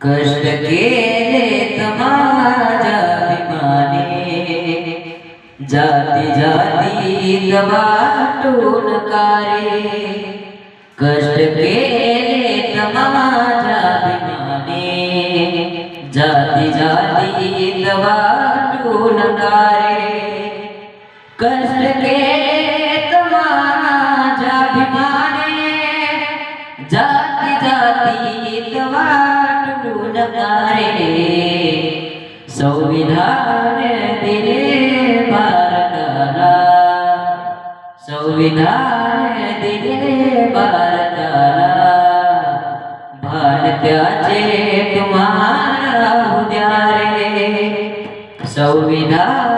कष्ट केले माझ्या अभिमाने, जाती जातीत वाटून कारे. कष्ट केले माझ्या अभिमाने, जाती जातीत वाटून कारे. कष्ट केले माझ्या अभिमाने, जाती जातीत वाटून कारे. संविधान दिले भारताला, संविधान दिले भारताला. भारताचे तुम्हाला उद्या रे. संविधान